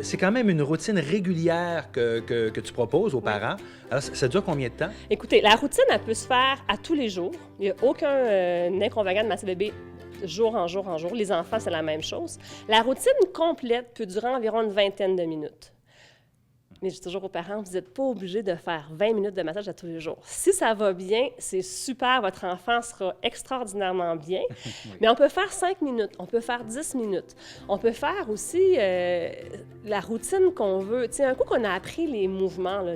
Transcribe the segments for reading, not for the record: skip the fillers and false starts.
c'est quand même une routine régulière que tu proposes aux parents. Alors, ça dure combien de temps? Écoutez, la routine, elle peut se faire à tous les jours. Il n'y a aucun inconvénient de masser bébé jour en jour en jour. Les enfants, c'est la même chose. La routine complète peut durer environ une vingtaine de minutes. Mais je dis toujours aux parents, vous n'êtes pas obligés de faire 20 minutes de massage à tous les jours. Si ça va bien, c'est super, votre enfant sera extraordinairement bien. Oui. Mais on peut faire 5 minutes, on peut faire 10 minutes. On peut faire aussi la routine qu'on veut. Tu sais, un coup qu'on a appris les mouvements, là,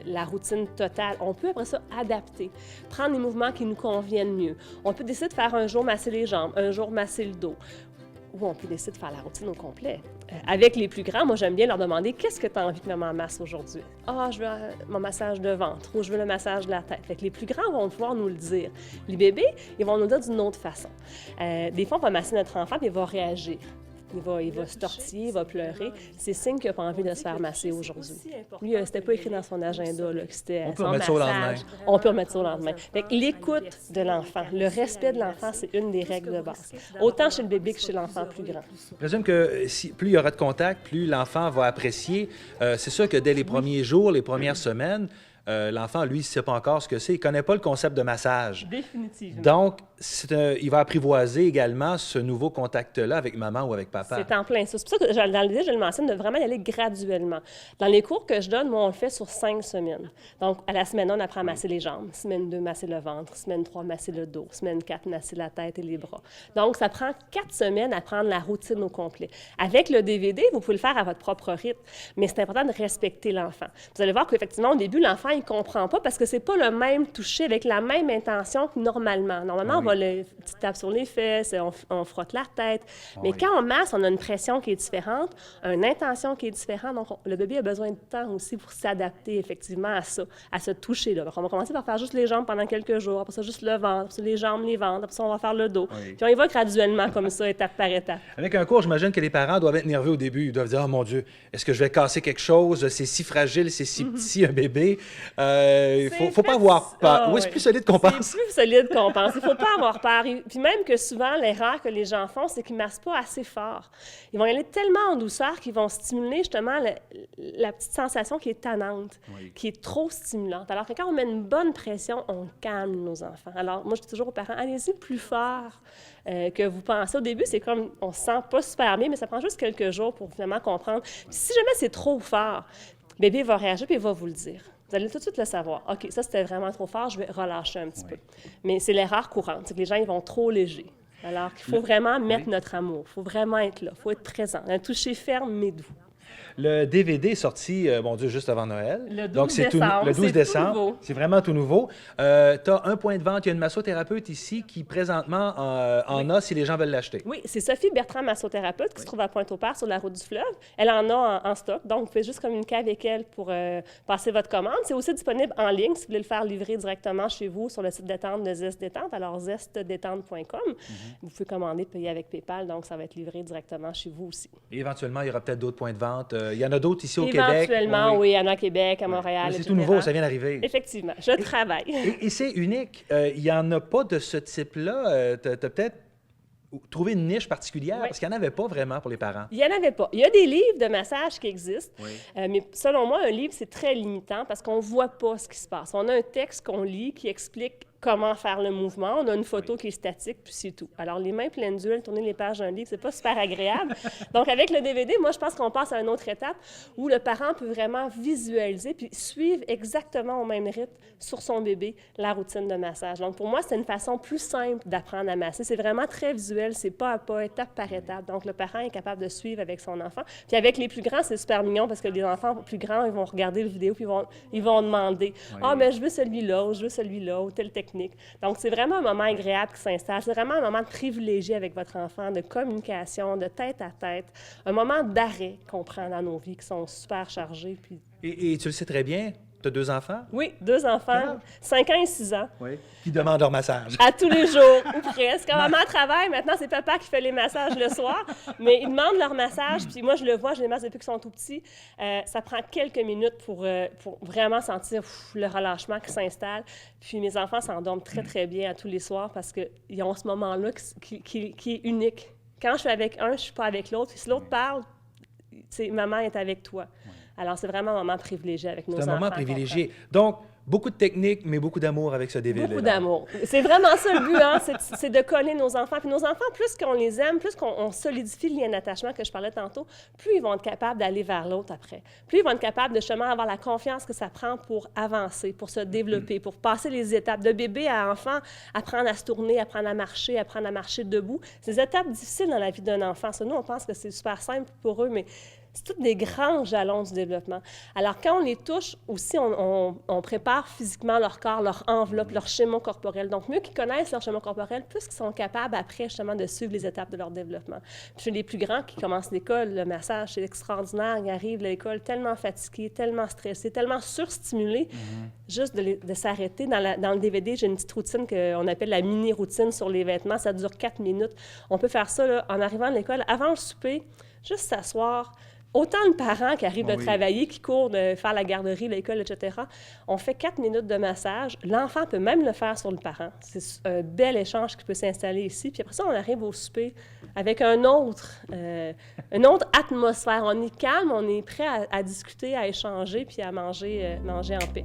la routine totale, on peut après ça adapter, prendre les mouvements qui nous conviennent mieux. On peut décider de faire un jour masser les jambes, un jour masser le dos. Ou on peut décider de faire la routine au complet. Avec les plus grands, moi, j'aime bien leur demander « Qu'est-ce que tu as envie que maman masse aujourd'hui? » « Ah, je veux mon massage de ventre » ou « Je veux le massage de la tête. » Fait que les plus grands vont pouvoir nous le dire. Les bébés, ils vont nous le dire d'une autre façon. Des fois, on va masser notre enfant et il va réagir. Il va se tortiller, il va pleurer. C'est signe qu'il n'a pas envie de se faire masser aujourd'hui. Lui, c'était pas écrit dans son agenda là, que c'était on peut remettre ça au lendemain. On peut remettre ça au lendemain. Fait que l'écoute de l'enfant, le respect de l'enfant, c'est une des règles de base. Autant chez le bébé que chez l'enfant plus grand. Je présume que plus il y aura de contact, plus l'enfant va apprécier. C'est sûr que dès les premiers jours, les premières semaines, l'enfant, lui, il ne sait pas encore ce que c'est. Il ne connaît pas le concept de massage. Définitivement. Donc, il va apprivoiser également ce nouveau contact-là avec maman ou avec papa. C'est en plein ça. C'est pour ça que dans l'idée, je le mentionne, de vraiment y aller graduellement. Dans les cours que je donne, moi, on le fait sur 5 semaines. Donc, à la semaine 1, on apprend à masser les jambes. Semaine 2, masser le ventre. Semaine 3, masser le dos. Semaine 4, masser la tête et les bras. Donc, ça prend 4 semaines à prendre la routine au complet. Avec le DVD, vous pouvez le faire à votre propre rythme, mais c'est important de respecter l'enfant. Vous allez voir qu'effectivement, au début, l'enfant, il ne comprend pas parce que c'est pas le même toucher avec la même intention que normalement. Normalement, on va le petit tape sur les fesses, on frotte la tête. Mais quand on masse, on a une pression qui est différente, une intention qui est différente. Donc, le bébé a besoin de temps aussi pour s'adapter effectivement à ça, à ce toucher-là. Donc, on va commencer par faire juste les jambes pendant quelques jours, après ça, juste le ventre, après ça, les jambes, les ventres, après ça, on va faire le dos. Oui. Puis on y va graduellement comme ça, étape par étape. Avec un cours, j'imagine que les parents doivent être nerveux au début. Ils doivent dire « Oh mon Dieu, est-ce que je vais casser quelque chose? C'est si fragile, c'est si petit, un bébé. » Il ne faut pas avoir peur. Oui, c'est plus solide qu'on pense. C'est plus solide qu'on pense. Il ne faut pas avoir peur. Puis même que souvent, l'erreur que les gens font, c'est qu'ils ne massent pas assez fort. Ils vont y aller tellement en douceur qu'ils vont stimuler justement la petite sensation qui est tannante, qui est trop stimulante. Alors que quand on met une bonne pression, on calme nos enfants. Alors moi, je dis toujours aux parents, allez-y plus fort que vous pensez. Au début, c'est comme, on ne se sent pas super bien, mais ça prend juste quelques jours pour finalement comprendre. Puis si jamais c'est trop fort, bébé va réagir puis il va vous le dire. Vous allez tout de suite le savoir. OK, ça, c'était vraiment trop fort, je vais relâcher un petit peu. Mais c'est l'erreur courante, c'est que les gens, ils vont trop léger. Alors qu'il faut vraiment mettre notre amour, il faut vraiment être là, il faut être présent. Un toucher ferme, mais doux. Le DVD est sorti, bon Dieu, juste avant Noël. Le 12 Donc, décembre. Le 12 décembre. C'est vraiment tout nouveau. Tu as un point de vente. Il y a une massothérapeute ici qui, présentement, en a si les gens veulent l'acheter. Oui, c'est Sophie Bertrand, massothérapeute, qui se trouve à Pointe-au-Père, sur la route du fleuve. Elle en a en stock. Donc, vous pouvez juste communiquer avec elle pour passer votre commande. C'est aussi disponible en ligne si vous voulez le faire livrer directement chez vous sur le site détente de Zest Détente, alors zestdétente.com. Vous pouvez commander, payer avec PayPal. Donc, ça va être livré directement chez vous aussi. Et éventuellement, il y aura peut-être d'autres points de vente. Il y en a d'autres ici au Québec. Éventuellement, oui, il y en a à Québec, à Montréal, c'est tout nouveau, ça vient d'arriver. Effectivement, je travaille. Et c'est unique. Il n'y en a pas de ce type-là. Tu as peut-être trouvé une niche particulière, parce qu'il n'y en avait pas vraiment pour les parents. Il n'y en avait pas. Il y a des livres de massage qui existent, mais selon moi, un livre, c'est très limitant parce qu'on ne voit pas ce qui se passe. On a un texte qu'on lit qui explique comment faire le mouvement. On a une photo qui est statique, puis c'est tout. Alors, les mains pleines d'huile, tourner les pages d'un livre, c'est pas super agréable. Donc, avec le DVD, moi, je pense qu'on passe à une autre étape où le parent peut vraiment visualiser puis suivre exactement au même rythme sur son bébé la routine de massage. Donc, pour moi, c'est une façon plus simple d'apprendre à masser. C'est vraiment très visuel, c'est pas à pas, étape par étape. Donc, le parent est capable de suivre avec son enfant. Puis avec les plus grands, c'est super mignon parce que les enfants plus grands, ils vont regarder la vidéo puis ils vont demander « Ah, mais je veux celui-là ou je veux celui-là ou telle technique. » Donc, c'est vraiment un moment agréable qui s'installe. C'est vraiment un moment de privilégié avec votre enfant, de communication, de tête à tête, un moment d'arrêt qu'on prend dans nos vies qui sont super chargées. Puis... Et tu le sais très bien, tu as 2 enfants? Oui, 2 enfants, 5 ans et 6 ans. Oui. Qui demandent leur massage. À tous les jours, ou presque. Quand maman travaille, maintenant, c'est papa qui fait les massages le soir, mais ils demandent leur massage, puis moi, je le vois, je les masse depuis qu'ils sont tout petits. Ça prend quelques minutes pour vraiment sentir le relâchement qui s'installe. Puis mes enfants s'endorment très, très bien à tous les soirs parce qu'ils ont ce moment-là qui est unique. Quand je suis avec un, je ne suis pas avec l'autre. Puis si l'autre parle, maman est avec toi. Ouais. Alors, c'est vraiment un moment privilégié avec nos enfants. C'est un moment privilégié. Donc, beaucoup de techniques, mais beaucoup d'amour avec ce DVD-là. Beaucoup d'amour. C'est vraiment ça le but, hein? C'est de coller nos enfants. Puis nos enfants, plus qu'on les aime, plus qu'on solidifie le lien d'attachement que je parlais tantôt, plus ils vont être capables d'aller vers l'autre après. Plus ils vont être capables de justement avoir la confiance que ça prend pour avancer, pour se développer, pour passer les étapes. De bébé à enfant, apprendre à se tourner, apprendre à marcher debout. C'est des étapes difficiles dans la vie d'un enfant. Ça, nous, on pense que c'est super simple pour eux, mais c'est tous des grands jalons du développement. Alors, quand on les touche, aussi, on prépare physiquement leur corps, leur enveloppe, leur schéma corporel. Donc, mieux qu'ils connaissent leur schéma corporel, plus qu'ils sont capables, après, justement, de suivre les étapes de leur développement. Puis, chez les plus grands qui commencent l'école, le massage, c'est extraordinaire. Ils arrivent à l'école tellement fatigués, tellement stressés, tellement surstimulés. Juste de s'arrêter. Dans le DVD, j'ai une petite routine qu'on appelle la mini-routine sur les vêtements. Ça dure 4 minutes. On peut faire ça là, en arrivant à l'école, avant le souper, juste s'asseoir. Autant de parents qui arrivent de travailler, qui courent de faire la garderie, l'école, etc. On fait 4 minutes de massage. L'enfant peut même le faire sur le parent. C'est un bel échange qui peut s'installer ici. Puis après ça, on arrive au souper avec une autre atmosphère. On est calme, on est prêt à discuter, à échanger, puis à manger en paix.